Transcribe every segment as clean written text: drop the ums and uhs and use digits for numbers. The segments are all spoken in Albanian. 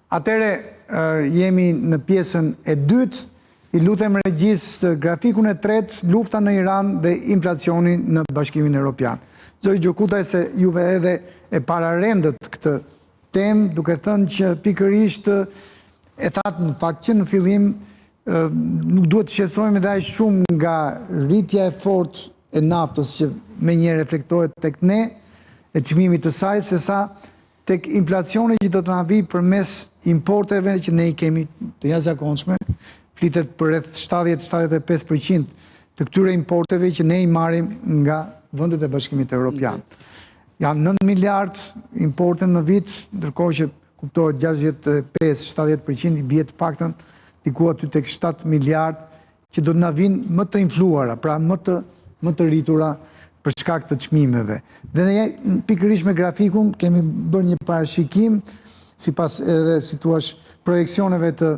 Atere jemi në pjesën e dytë, i lutem regjistë grafikun e tretë, lufta në Iran dhe inflacioni në Bashkimin Evropian. Zoti Gjokutaj, se juve edhe e pararendët këtë temë, duke thënë që pikërisht e thatë në fakt që në fillim nuk duhet të shqetësohemi dhe aq shumë nga rritja e fortë e naftës që me një reflektohet tek ne, e çmimit të saj, se sa tek inflacioni që do të na vi përmes importeve që ne i kemi të jashtëzakonshme, flitet për rreth 70-75% të këtyre importeve që ne i marrim nga vendet e Bashkimit Evropian. Janë 9 miliard importe në vit, ndërkohë që kuptohet 65-70% i bie të paktën diku aty tek 7 miliard që do të na vinë më të influara, pra më të rritura për shkak të çmimeve. Dhe ne pikërisht me grafikun kemi bërë një parashikim sipas edhe si thua projeksioneve të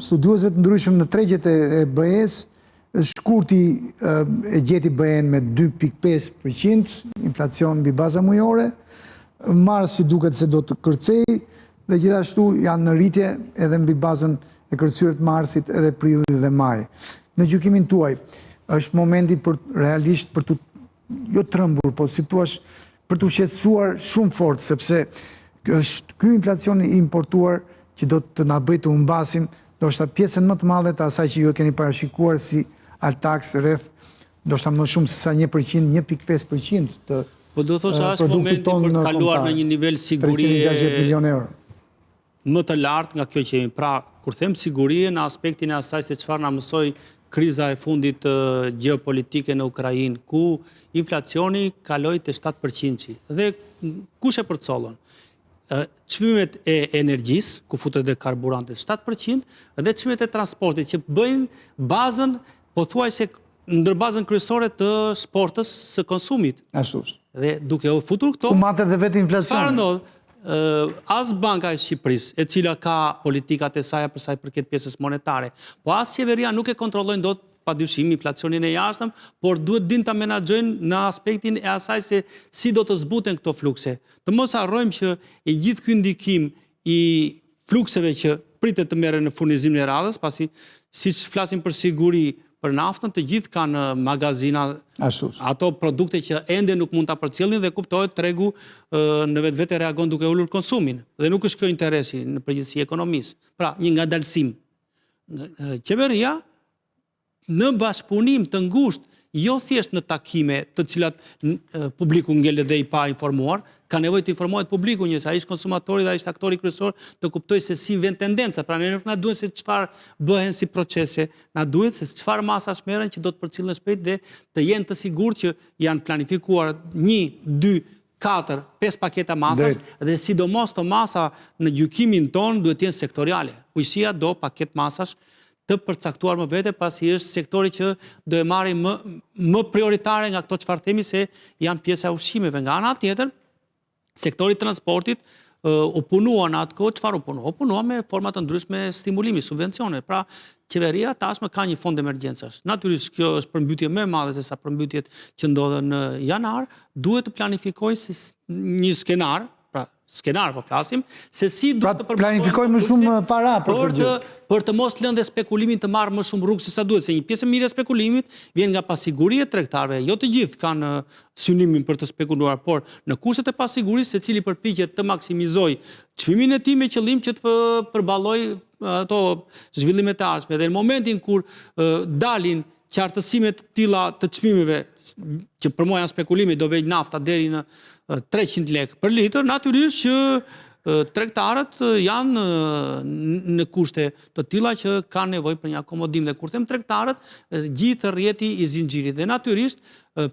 studiuesve të ndryshëm në tregjet e BE-s. Shkurti e gjeti BE-n me 2.5% inflacion mbi baza mujore, marsi duket se do të kërcej dhe gjithashtu janë në rritje edhe mbi bazën e kërcyre të marsit edhe prillit dhe maj. Në gjykimin tuaj, është momenti realisht për të jo trembur, po si thua për të shqetësuar shumë fort, sepse ky inflacion i importuar që do të na bëjë të humbasim, do shta pjesën më të madhe të asaj që ju e keni parashikuar si altaks rreth, do shta më shumë se sa 1%, 1.5% të po do thosha është momenti për të kaluar në një nivel sigurie 360 milion euro. Më të lartë nga kjo që jemi. Pra, kur them sigurie në aspektin e asaj se çfarë na mësoi kriza e fundit geopolitike në Ukrainë, ku inflacioni kaloi te 7%. Dhe kush e përcollon? Çmimet e energjisë, ku futet dhe karburantet 7%, dhe çmimet e transportit që bëjnë bazën, pothuajse ndër bazën kryesore të shportës së konsumit. Ashtu. Dhe duke u futur këto, ku matet dhe vetë inflacioni. Çfarë ndodh? As Banka e Shqipërisë, e cila ka politikat e saj për sa i përket pjesës monetare, po as qeveria nuk e kontrollojnë dot padyshim inflacionin e jashtëm, por duhet din ta menaxhojnë në aspektin e asaj se si do të zbuten këto flukse. Të mos harrojmë që e gjithë ky ndikim i flukseve që pritet të merren në furnizimin e radhës, pasi siç flasim për siguri për naftën, të gjithë kanë magazina, ato produkte që ende nuk mund ta përcjellin dhe kuptohet tregu në vetvete reagon duke ulur konsumin. Dhe nuk është kjo interesi në përgjithësi ekonomisë. Pra, një ngadalësim. Qeveria në bashkëpunim të ngushtë, jo thjesht në takime të cilat publiku ngelet dhe i pa informuar, ka nevojë të informohet publiku, njëse ai është konsumatori dhe ai është aktori kryesor të kuptojë se si vjen tendenca. Pra ne nuk na duhet se çfarë bëhen si procese, na duhet se çfarë masash merren që do të përcillen shpejt dhe të jenë të sigurt që janë planifikuar 1, 2, 4, 5 paketa masash dhe sidomos të masa në gjykimin ton duhet të jenë sektoriale. Bujqësia do paket masash të përcaktuar më vete, pasi është sektori që do e marrë më prioritare nga këto çfarë themi se janë pjesa e ushqimeve. Nga ana tjetër, sektori transportit u punua në atë kohë, çfarë u punua? U punua me forma të ndryshme stimulimi, subvencione. Pra, qeveria tashmë ka një fond emergjencash. Natyrisht kjo është përmbytje më e madhe se sa përmbytjet që ndodhen në janar, duhet të planifikojë një skenar, skenar po flasim, se si duhet të planifikojmë më shumë para për të mos lënë dhe spekulimin të marrë më shumë rrugë se sa duhet, se një pjesë e mirë e spekulimit vjen nga pasiguria e tregtarëve. Jo të gjithë kanë synimin për të spekuluar, por në kushtet e pasigurisë secili përpiqet të maksimizojë çmimin e tij me qëllim që të përballojë ato zhvillimet e ardhshme. Dhe në momentin kur dalin qartësime të tilla të çmimeve që për mua janë spekulime, do vej nafta deri në 300 lekë për litër, natyrisht që tregtarët janë në kushte të tilla që kanë nevojë për një akomodim. Dhe kur them tregtarët, gjithë rrjeti i zinxhirit. Dhe natyrisht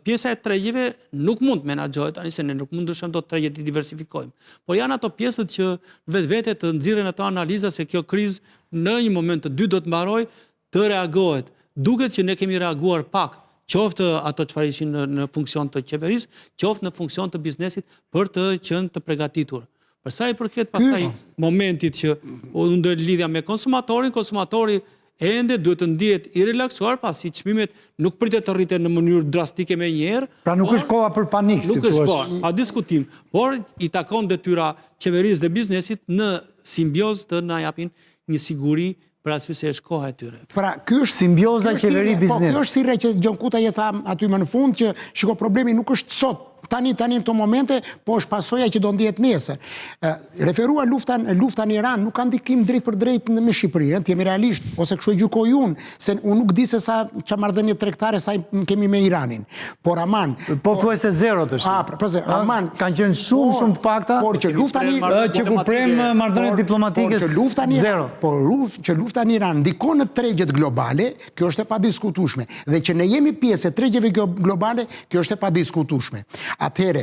pjesa e tregjeve nuk mund të menaxhohet, tani se ne nuk mund ndryshojmë dot tregjet i diversifikojmë. Por janë ato pjesët që vetvete të nxirren ato analiza se kjo krizë në një moment të dytë do të mbarojë, të reagohet. Duket që ne kemi reaguar pak, qoftë ato çfarë ishin në funksion të qeverisë, qoftë në funksion të biznesit për të qenë të përgatitur. Për sa i përket pastaj momentit që u ndër lidhja me konsumatorin, konsumatori ende duhet të ndihet i relaksuar pasi çmimet nuk pritet të rriten në mënyrë drastike me njëherë. Pra nuk është koha për panik, si Nuk thua. është pa diskutim, por i takon detyra qeverisë dhe biznesit në simbiozë të na japin një siguri për arsye se është koha e tyre. Pra, ky është Simbioza qeveri-biznes. Po, kjo është thirrje që Gjon Kuta i tha aty më në fund që shiko problemi nuk është sot, tani në këto momente, po është pasoja që do ndihet nesër. Referua lufta në Iran nuk ka ndikim drejt për drejt me Shqipërinë, të jemi realisht, ose kështu e gjykoj unë, se unë nuk di se sa çfarë marrëdhënie tregtare sa kemi me Iranin. Por aman, Po thuajse zero të shtë. aman, Kanë qenë shumë të pakta. por që lufta në që kur prem marrëdhëniet diplomatike zero. Që lufta në Iran ndikon në tregjet globale, kjo është e padiskutueshme. Dhe që ne jemi pjesë e tregjeve globale, kjo është e padiskutueshme. Atëherë,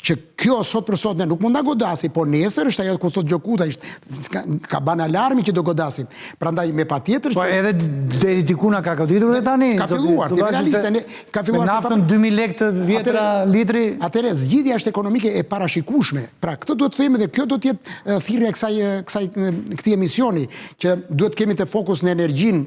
që kjo sot për sot ne nuk mund ta godasi, por nesër është ajo ku thotë Gjokuta, ka ban alarmi që do godasim. Prandaj me patjetër Po edhe deri diku na ka goditur dhe tani. Ka filluar, ka filluar naftën 2000 lekë të vjetra litri. Atëherë zgjidhja është ekonomike e parashikueshme. Pra këtë duhet të themi dhe kjo do të jetë thirrja këtij emisioni, që duhet kemi të fokus në energjinë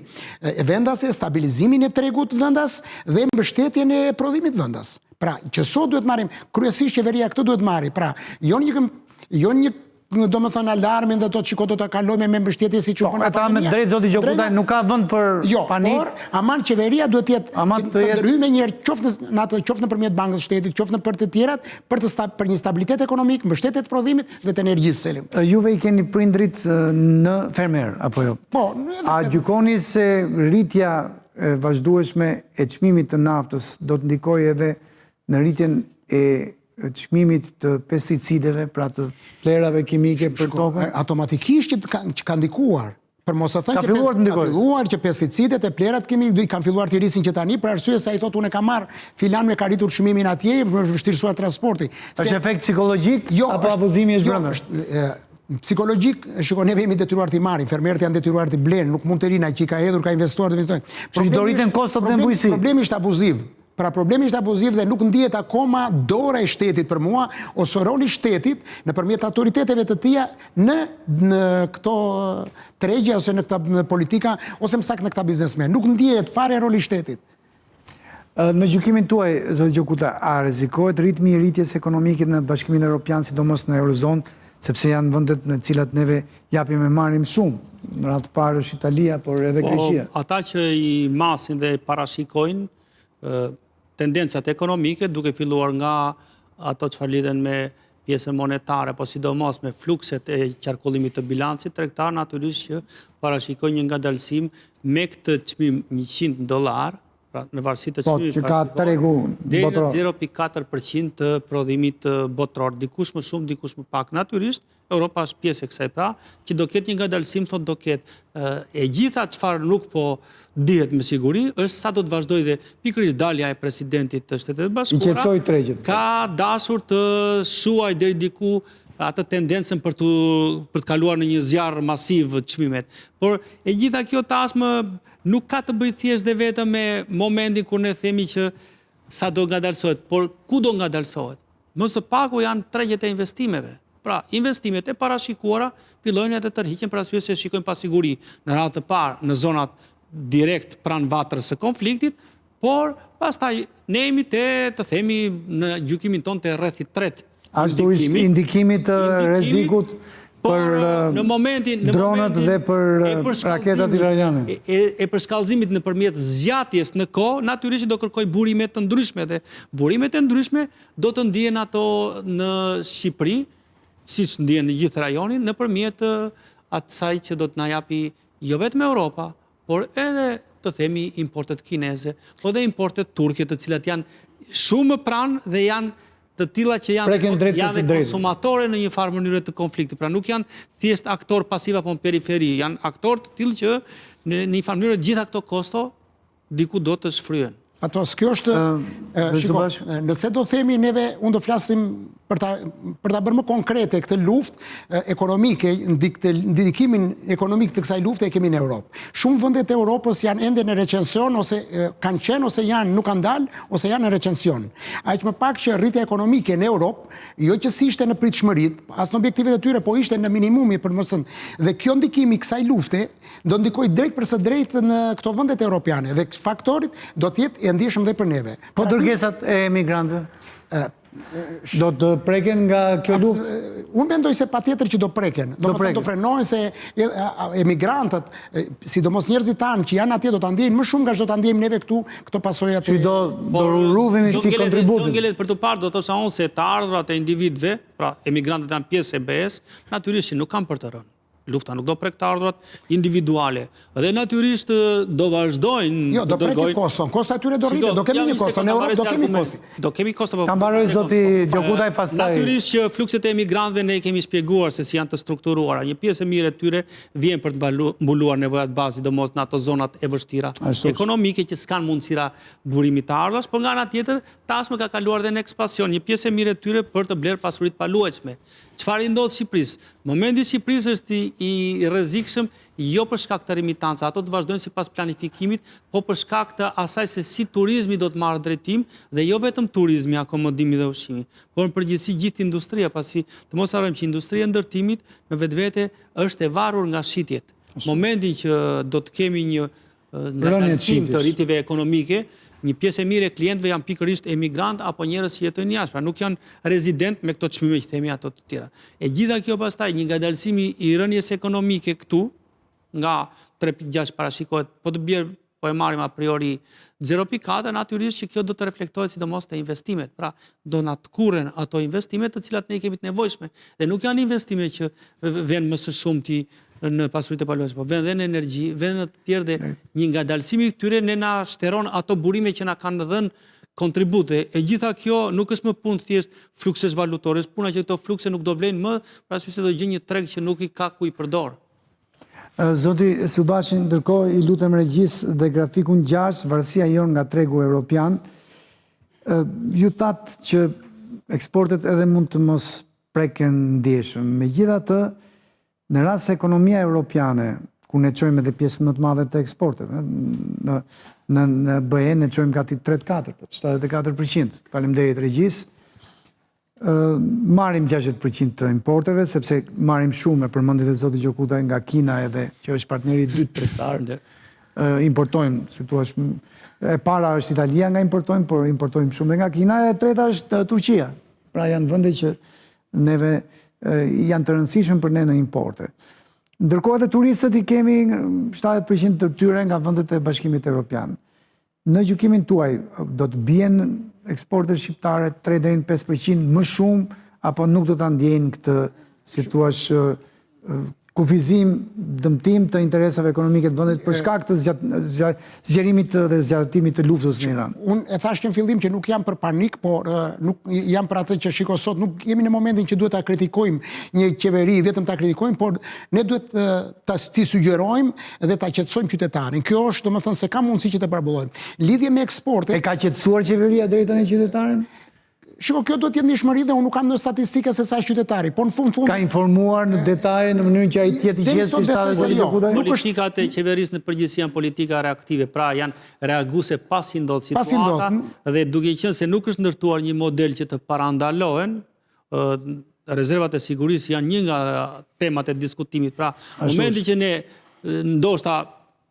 e vendase, stabilizimin e tregut vendas dhe mbështetjen e prodhimit vendas. Pra, që sot duhet marrim, kryesisht qeveria këtë duhet marri. Pra, jo një do më thënë alarmin dhe do të shiko do të kalojme me mbështetje si që Po, ata me drejt zoti Gjokuta nuk ka vend për panik. Por, aman qeveria duhet të ndërhyjë me njëherë qoftë nëpërmjet Bankës Shtetit, qoftë në për të tjerat, për një stabilitet ekonomik, mbështetje të prodhimit dhe të energjisë selim. Juve i keni prindrit në fermer, apo jo? Po, a gjykoni se rritja vazhdueshme e çmimit të naftës do të ndikojë edhe në rritjen e çmimit të pesticideve, pra të plerave kimike për tokën? Automatikisht që ka ndikuar. Për mos të thënë Ka filluar që pesticidet e plerat kimike kanë filluar të rrisin që tani, për arsye se ai thotë unë e kam marr filan me ka rritur çmimin atje, për vështirësuar transporti. Është efekt psikologjik apo abuzimi është brenda? Psikologjik, shiko, ne jemi detyruar t'i marrim, fermerët janë detyruar t'i blenë, nuk mund të rinë ai që ka hedhur, ka investuar të investojnë. Që do rriten kostot dhe mbujësi. Problemi është abuziv. Pra problemi është abuziv dhe nuk ndihet akoma dora e shtetit për mua, ose roli shtetit nëpërmjet autoriteteve të tija në këto tregje ose në këta politika, ose më saktë në këta biznesmen. Nuk ndihet fare roli shtetit. Në gjykimin tuaj, zoti Gjokuta, a rrezikohet ritmi i rritjes ekonomike në Bashkimin Evropian, sidomos në Eurozonë, sepse janë vendet në cilat neve japim e marrim shumë? Në radhë të parë është Italia, por edhe Greqia. Ata që i masin dhe parashikojnë tendencat ekonomike, duke filluar nga ato që lidhen me pjesën monetare, po sidomos me flukset e qarkullimit të bilancit tregtar, natyrisht që parashikojnë një ngadalësim me këtë çmim $100, pra në varësi të çmimit, që ka tregu deri në botror. 0.4% të prodhimit botror, dikush më shumë, dikush më pak. Natyrisht, Europa është pjesë e kësaj, pra, që do ketë një ngadalësim, thotë do ketë. E gjitha çfarë nuk po dihet me siguri, është sa do të vazhdojë dhe pikërisht dalja e presidentit të Shtetet I qetësoi Bashkuara, tregjet. ka dashur të shuaj deri diku atë tendencën për të kaluar në një zjarr masiv çmimet. Por e gjitha kjo tashmë nuk ka të bëjë thjesht dhe vetëm me momentin kur ne themi që sa do ngadalësohet, por ku do ngadalësohet? Më së paku janë tregjet e investimeve. Pra, investimet e parashikuara fillojnë edhe të tërhiqen për arsye se shikojnë pasiguri në radhë të parë në zonat direkt pranë vatrës së konfliktit, por pastaj ne jemi të themi në gjykimin tonë të rrethit tret. Ashtu është indikimi të rrezikut për në momentin dronët dhe për raketat iraniane. E përshkallëzimit nëpërmjet zgjatjes në kohë, natyrisht do kërkoj burime të ndryshme dhe burimet e ndryshme do të ndihen ato në Shqipëri, siç ndihen në gjithë rajonin, nëpërmjet asaj që do të na japi jo vetëm Europa, por edhe të themi importet kineze, po dhe importet turke, të cilat janë shumë pranë dhe janë të tilla që janë konsumatore në një farë mënyrë të konfliktit. Pra nuk janë thjesht aktor pasiv apo në periferi, janë aktor të tillë që në një farë mënyrë gjitha këto kosto diku do të shfryen. Patos, kjo është, shiko, nëse do themi neve, unë do flasim për ta bërë më konkrete këtë luftë ekonomike, ndikimin ekonomik të kësaj lufte e kemi në Europë. Shumë vëndet e Europës janë ende në recension, ose kanë qenë, ose janë nuk kanë dalë, ose janë në recension. Aq më pak që rritja ekonomike në Europë, jo që si ishte në pritshmërit, as në objektivet e tyre, po ishte në minimumi për mësën. Dhe kjo ndikimi kësaj lufte do ndikoj drejt përse drejt në këto vëndet europiane. Dhe faktorit do t'jetë e ndjeshëm dhe për neve. Po dërgesat e emigrantëve? Do të preken nga kjo luftë? Unë mendoj se pa tjetër që do preken. Do frenohen se emigrantët, sidomos njerëzit tanë që janë atje do të ndjejnë më shumë nga që do të ndjejmë neve këto pasojat. Që do rrudhin si kontributin. Gjungelet për të parë do të sa unë se të ardhurat e individve, pra emigrantët janë pjesë e BE-s, natyrisht nuk kanë për të rënë. Lufta nuk do prek të ardhurat individuale. Dhe natyrisht do vazhdojnë... Jo, do preki koston. Kosta atyre do rritë. Do kemi një koston. Në Europë do kemi kosti. Do kemi koston. Ta mbaroj zoti Gjokutaj pastaj. Natyrisht që flukset e emigrantëve ne kemi shpjeguar se si janë të strukturuara. Një pjesë e mire tyre vjen për të mbuluar nevojat bazë, sidomos në ato zonat e vështira ekonomike që s'kan mundësira burimi të ardhurash, por nga ana tjetër tashmë ka kaluar dhe në ekspansion. Një pjesë e mire tyre për të blerë pasurit paluajtshme. Çfarë ndodh Shqipërisë? Momenti i Shqipërisë është i rrezikshëm jo për shkak të remitanca, ato të vazhdojnë sipas planifikimit, po për shkak të asaj se si turizmi do të marrë drejtim dhe jo vetëm turizmi, akomodimi dhe ushqimi, por në përgjithësi gjithë industria, pasi të mos harrojmë që industria e ndërtimit në vetvete është e varur nga shitjet. Momentin që do të kemi një ngarkësim të rritjeve ekonomike, një pjesë e mire e klientëve janë pikërisht emigrant apo njerëz që jetojnë jashtë, pra nuk janë rezident me këto çmime që themi ato të tjera. E gjitha kjo pastaj një ngadalësimi i rënies ekonomike këtu, nga 3.6 parashikohet, po të bjerë, po e marrim a priori 0.4, natyrisht që kjo do të reflektohet sidomos te investimet. Pra, do na të kurren ato investimet të cilat ne kemi të nevojshme. Dhe nuk janë investime që vjen më së shumti në pasuritë e paluajtshme, po vjen dhe në energji, vjen në të tjerë dhe një ngadalësimi këtyre ne na shteron ato burime që na kanë dhënë kontribute. E gjitha kjo nuk është më punë thjesht fluksesh valutore, është puna që këto flukse nuk do vlen më, parasysh se do gjejnë një treg që nuk i ka ku i përdor. Zoti Subashi, ndërkohë i lutem regjis dhe grafikun 6, varësia jon nga tregu evropian, ju thatë që eksportet edhe mund të mos preken ndjeshëm. Megjithatë, në rast se ekonomia europiane, ku ne çojmë edhe pjesën më të madhe të eksporteve, në BE ne çojmë gati 34%, 74%. Faleminderit regjis. Marrim 60% të importeve, sepse marrim shumë me përmendjet e zotit Gjokutaj nga Kina edhe, që është partneri i dytë tregtar. Importojmë, si thua, e para është Italia nga importojmë, por importojmë shumë dhe nga Kina, e treta është Turqia. Pra janë vende që neve janë të rëndësishëm për ne në importe. Ndërkohë edhe turistët i kemi 70% të tyre nga vendet e Bashkimit Evropian. Në gjykimin tuaj, do të bien eksportet shqiptare 3 deri në 5% më shumë, apo nuk do ta ndjejnë këtë, si thua, kufizim, dëmtim të interesave ekonomike të vendit për shkak të zgjerimit dhe zgjatimit të luftës në Iran? Unë e thash në fillim që nuk jam për panik, por nuk jam për atë që shiko sot, nuk jemi në momentin që duhet ta kritikojmë një qeveri, vetëm ta kritikojmë, por ne duhet t'i sugjerojmë dhe ta qetësojmë qytetarin. Kjo është, domethënë, se ka mundësi që të parabollojmë. Lidhje me eksportet. E ka qetësuar qeveria deri tani qytetarin? Shiko, kjo do t'jetë ndihmëri dhe unë nuk kam në statistika se sa është qytetari, por në fund... Ka informuar në detaje në mënyrën që ai të jetë i qetë si shtatë zoti Gjokutaj? Politikat e qeverisë në përgjithësi janë politika reaktive, pra janë reaguese pasi ndodh situata dhe duke qenë se nuk është ndërtuar një model që të parandalohen, rezervat e sigurisë janë një nga temat e diskutimit. Pra, në momentin që ne ndoshta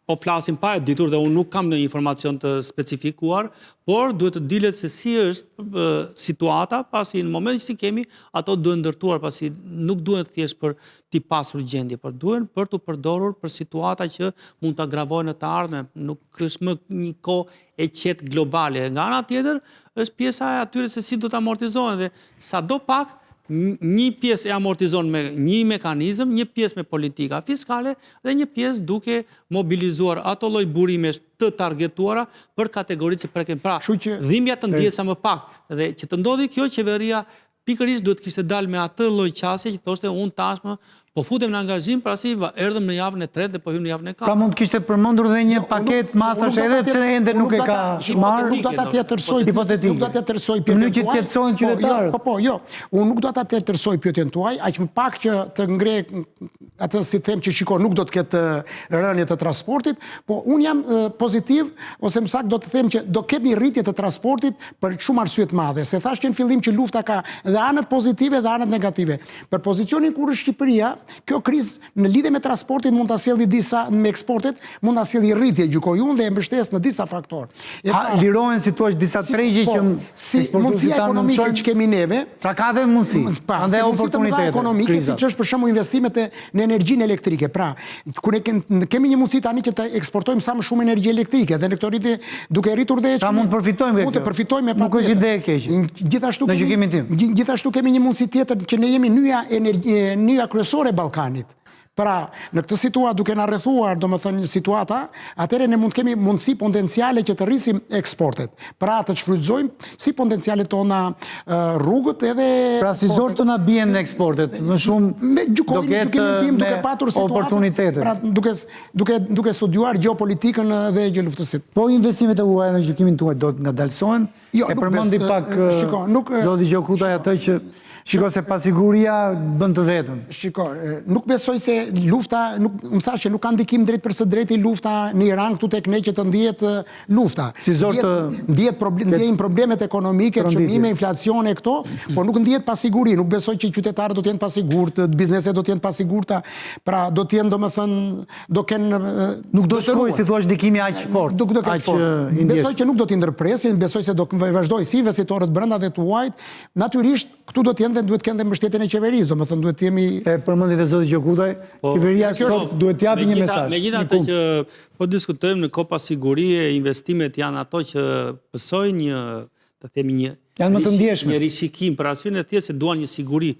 po flasim pa e ditur dhe unë nuk kam në informacion të specifikuar, por duhet të dilet se si është situata, pasi në moment që si kemi, ato duhet ndërtuar, pasi nuk duhet thjesht për t'i pasur gjendje, por duhet për t'u përdorur për situata që mund të agravojnë në të ardhme, nuk është më një kohë e qetë globale. Nga ana tjetër, është pjesa e atyre se si do të amortizohen dhe sa do pak, një pjesë e amortizon me një mekanizëm, një pjesë me politika fiskale dhe një pjesë duke mobilizuar ato lloj burimesh të targetuara për kategoritë që preken. Pra, dhimbja të ndjehet sa më pak dhe që të ndodhi kjo, qeveria pikërisht duhet kishte dalë me atë lloj qasje që thoshte unë tashmë Po futem në angazhim, pra si erdhëm në javën e 3 dhe po hym në javën e 4. Pra mund të kishte përmendur dhe një paket masash edhe pse ende nuk e ka marrë. Nuk do ta tjetërsoj hipotetike. Nuk do ta tjetërsoj pyetjen Nuk që tuaj. tjetësojnë qytetarët. Jo. Unë nuk do ta tjetërsoj pyetjen tuaj, aq më pak që të ngre atë si them që shiko nuk do të ketë rënje të transportit, po unë jam pozitiv ose më saktë do të them që do kemi rritje të transportit për shumë arsye të madhe. Se thash që në fillim që lufta ka dhe anët pozitive dhe anët negative. Për pozicionin kur është Shqipëria, kjo krizë në lidhje me transportin mund ta sjellë disa me eksportet, mund ta sjellë rritje gjykoj unë dhe e mbështes në disa faktorë. Lirohen si thua disa tregje që si mundësia ekonomike që kemi neve, pra ka dhe mundësi. Andaj oportunitete ekonomike, siç është për shembull investimet në energjinë elektrike. Pra, kur kemi një mundësi tani që të eksportojmë sa më shumë energji elektrike dhe në këtë rritje duke rritur dhe pra mund të përfitojmë. Mund të përfitojmë me nuk është ide e keqe. Gjithashtu kemi një mundësi tjetër që ne jemi nyja kryesore e Ballkanit. Pra, në këtë situatë duke na rrethuar, domethënë situata, atëherë ne mund të kemi mundësi potenciale që të rrisim eksportet. Pra, të shfrytëzojmë si potencialet tona rrugët edhe pra si zor të na bien në eksportet, më shumë me gjykimin tim duke patur oportunitete. Pra, duke studiuar gjeopolitikën dhe luftësit. Po investimet e huaja në gjykimin tuaj do të ngadalsohen? Jo, e përmendi pak zoti Gjokutaj atë që shiko se pasiguria bën të vetën. Shiko, nuk besoj se lufta, më thash që nuk ka ndikim drejt për së drejti lufta në Iran këtu tek ne që të ndihet lufta. Si zor të ndjejnë problemet ekonomike, çmime, inflacione këto, por nuk ndihet pasiguri. Nuk besoj që qytetarët do të jenë pasigurt, bizneset do të jenë pasigurta, pra do të jenë domethënë do kenë nuk do shkojë si thua ndikimi aq fort. Besoj që nuk do të ndërpresin, besoj se do vazhdoj si investitorët brenda dhe tuajt. Natyrisht këtu do të jenë duhet kënë dhe mbështetjen e qeverisë, domethënë duhet jemi... E përmendit e zoti Gjokutaj, qeveria sot duhet t'japi një mesazh. Megjithatë që po diskutojmë në kohë pasigurie, investimet janë ato që pësojnë të themi një rishikim për arsyeën e tillë se duan një siguri.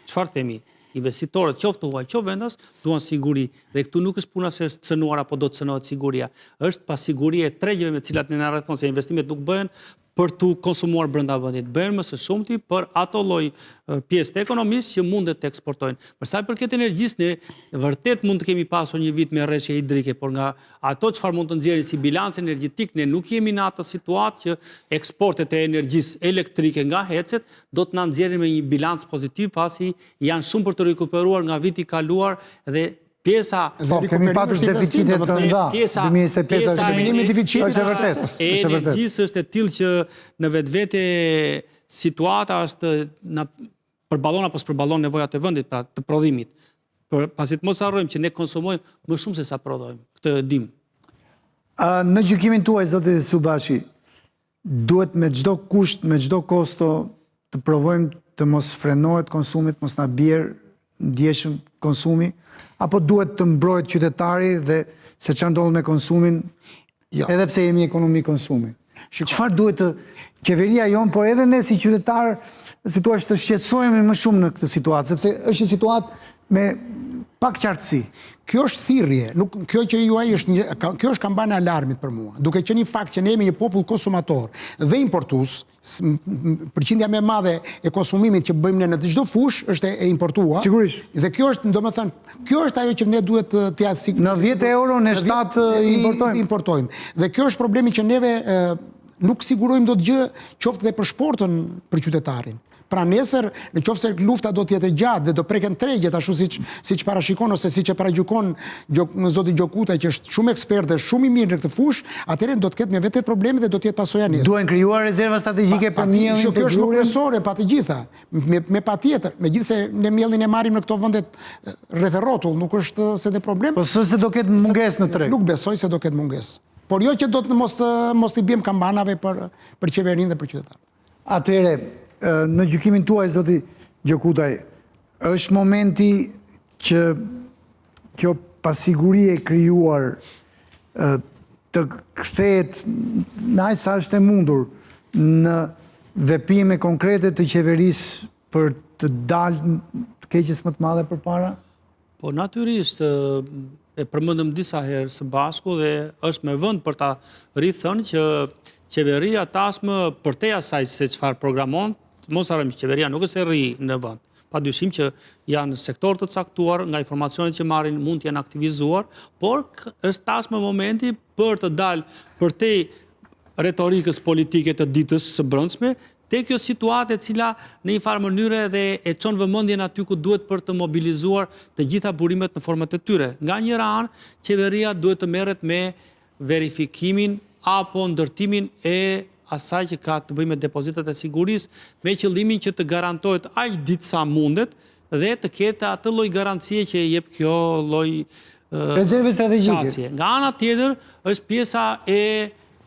Çfarë themi? Investitorët, qoftë huaj, qoftë vendas, duan siguri. Dhe këtu nuk është puna se është cënuar apo do të cënohet siguria. Është pasigurie e tregjeve me cilat ne na rrethon se investimet nuk bëhen për të konsumuar brenda vendit, bëhen më së shumti për ato lloj pjesë të ekonomisë që mundet të eksportojnë. Për sa i përket energjisë, ne vërtet mund të kemi pasur një vit me rreshje hidrike, por nga ato çfarë mund të nxjerrin si bilanc energjetik, ne nuk jemi në atë situatë që eksportet e energjisë elektrike nga hecet do të na nxjerrin me një bilanc pozitiv pasi janë shumë për të rikuperuar nga viti i kaluar dhe pjesa kemi patur deficite të rënda. 2025 është vërtet. Energjisë është e tillë që në vetvete situata është na përballon apo s'përballon nevojat e vendit, pra të prodhimit. Pasi të mos harrojmë që ne konsumojmë më shumë se sa prodhojmë. Këtë dim. Në gjykimin tuaj zoti Subashi, duhet me çdo kusht, me çdo kosto të provojmë të mos frenohet konsumit, mos na bjerë ndjeshëm konsumi, apo duhet të mbrojt qytetari dhe se çfarë ndodh me konsumin, edhe pse jemi ekonomi konsumi. Çfarë duhet të qeveria jonë, por edhe ne si qytetar, si thua të shqetësohemi më shumë në këtë situatë, sepse është një situatë me pak qartësi. Kjo është thirrje, kjo që juaj kjo është kampania e alarmit për mua. Duke qenë një fakt që ne jemi një popull konsumator dhe importues, përqindja më e madhe e konsumimit që bëjmë ne në çdo fushë është e importuar. Sigurisht. Dhe kjo është, domethënë, kjo është ajo që ne duhet të ja në 10 euro në 7 importojmë. Dhe kjo është problemi që neve nuk sigurojmë dot gjë, qoftë dhe për sportin për qytetarin. Pra nesër, në qoftë se lufta do të jetë e gjatë dhe do preken tregjet ashtu siç parashikon ose siç e paragjykon zoti Gjokutaj që është shumë ekspert dhe shumë i mirë në këtë fushë, atëherë do të ketë me vetë probleme dhe do të jetë pasoja nesër. Duhen krijuar rezerva strategjike për mielin. Kjo është kryesore pa të gjitha, me patjetër, megjithëse ne mielin e marrim në këto vende rreth rrotull, nuk është se ne problem. Po se do ketë mungesë në treg. Nuk besoj se do ketë mungesë. Por jo që do të mos i bëjmë kampanave për qeverinë dhe për qytetarët. Atëherë, në gjykimin tuaj, zoti Gjokutaj, është momenti që kjo pasiguri e krijuar të kthehet në aq sa është e mundur në veprime konkrete të qeverisë për të dalë keqjes më të madhe përpara? Po natyrisht e përmendëm disa herë së bashku dhe është me vend për ta rithënë që qeveria tashmë përtej asaj se çfarë programon, mos harrojmë që qeveria nuk është e rri në vend. padyshim që janë sektor të caktuar, nga informacionet që marrin mund të jenë aktivizuar, por është tashmë momenti për të dalë për te retorikës politike të ditës së brendshme, te kjo situatë e cila në një farë mënyrë dhe e çon vëmendjen aty ku duhet për të mobilizuar të gjitha burimet në format e tyre. Nga njëra anë, qeveria duhet të merret me verifikimin apo ndërtimin e asaj që ka të bëjë me depozitat e sigurisë, me qëllimin që të garantohet aq ditë sa mundet dhe të ketë atë lloj garancie që jep kjo lloj rezerve strategjike. qasje. Nga ana tjetër është pjesa e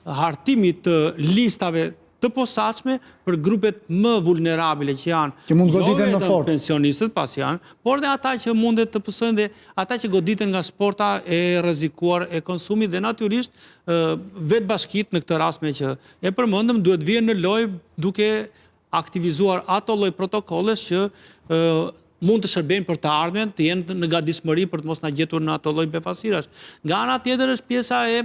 hartimit të listave të posaçme për grupet më vulnerabile që janë Që mund goditen më fort. pensionistët pas janë, por dhe ata që mundet të pësojnë dhe ata që goditen nga sporta e rrezikuar e konsumit dhe natyrisht vetë bashkitë në këtë rast me që e përmendëm duhet vjen në lojë duke aktivizuar ato lloj protokollesh që mund të shërbejnë për të ardhmen, të jenë në gatishmëri për të mos na gjetur në ato lloj befasirash. Nga ana tjetër është pjesa e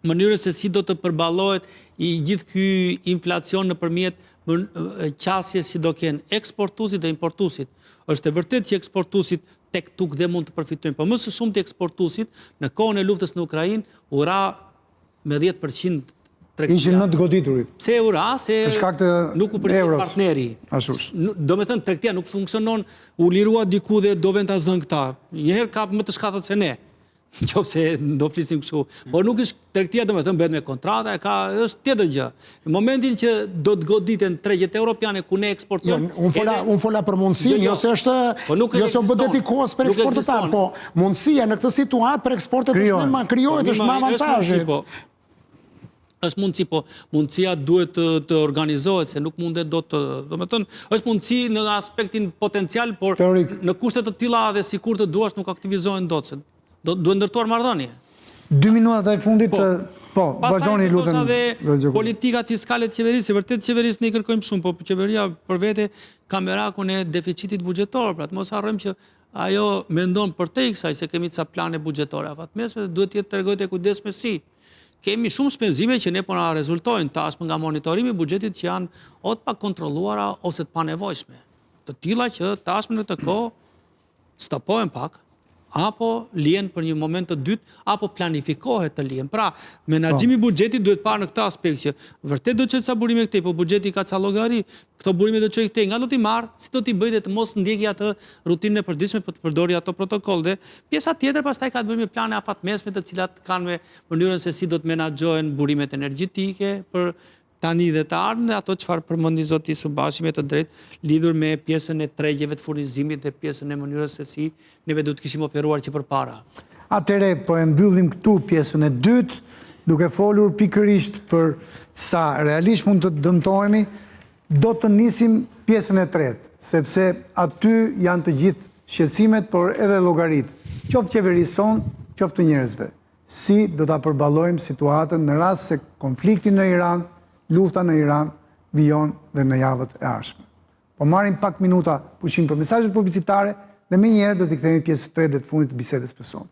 mënyrës se si do të përballohet i gjithë ky inflacion nëpërmjet qasjes si do kenë eksportuesit dhe importuesit. Është e vërtetë që eksportuesit tek tuk dhe mund të përfitojnë, por më së shumti eksportuesit në kohën e luftës në Ukrainë u ra me 10% tregtia. Ishin në të goditurit. Pse u ra? Se Për shkak të nuk u përqet euros. partneri. Ashtu. Do me thënë tregtia nuk funksionon, u lirua diku dhe do vend ta zën këta. Njëherë ka më të shkatët se ne. Qofse do flisim kështu. Por nuk është tregtia, do me thënë bëhet me kontrata, është tjetër gjë. Në momentin që do të goditen tregjet europiane ku ne eksportojmë. Unë fola për mundësinë, jo se është jo se bë dedikos për eksportetar, po mundësia në këtë situatë për eksportet krijohet është më avantazhe. Është mundësi, po mundësia duhet të organizohet, se nuk mundet do të, do me thënë, është mundësi në aspektin potencial, por në kushtet të tilla dhe sikur të duash nuk aktivizohen dot, se duhet ndërtuar marrëdhënie. 2 minuta e fundit të vazhdoni lutem. Pastaj politikat fiskale të qeverisë, vërtet qeverisë ne i kërkojmë shumë, po qeveria për vete ka merakun e deficitit buxhetor, pra të mos harrojmë që ajo mendon përtej kësaj se kemi ca plane buxhetore afatmesme, duhet të tregojë te kujdesme si. Kemi shumë shpenzime që ne po na rezultojnë tashmë nga monitorimi i buxhetit që janë o të pakontrolluara ose të panevojshme. Të tilla që tashmë në të kohë stopohen pak, apo lihen për një moment të dytë, apo planifikohet të lihen. Pra, menaxhimi i buxhetit duhet parë në këtë aspekt që vërtet do të çojë ca burime këtej, po buxheti ka ca llogari, këto burime do të çojë këtej, nga do t'i marr, si do t'i bëjë dhe të mos ndjekë atë rutinën e përditshme për të përdorur ato protokoll. Dhe pjesa tjetër pastaj ka të bëjë me plane afatmesme të cilat kanë me mënyrën se si do të menaxhohen burimet energjetike për tani dhe të ardhmen dhe ato çfarë përmendi zoti Subashi me të drejtë lidhur me pjesën e tregjeve të furnizimit dhe pjesën e mënyrës se si neve do të kishim operuar që përpara. Atëre, po e mbyllim këtu pjesën e dytë, duke folur pikërisht për sa realisht mund të dëmtohemi, do të nisim pjesën e tretë, sepse aty janë të gjithë shqetësimet, por edhe llogaritë, qoftë qeverison, qoftë të njerëzve. Si do ta përballojmë situatën në rast se konflikti në Iran, lufta në Iran vijon dhe në javët e ardhshme. Po marrim pak minuta pushim për mesazhet publicitare dhe më njëherë do t'i kthehemi pjesës së tretë të fundit të bisedës për sonte.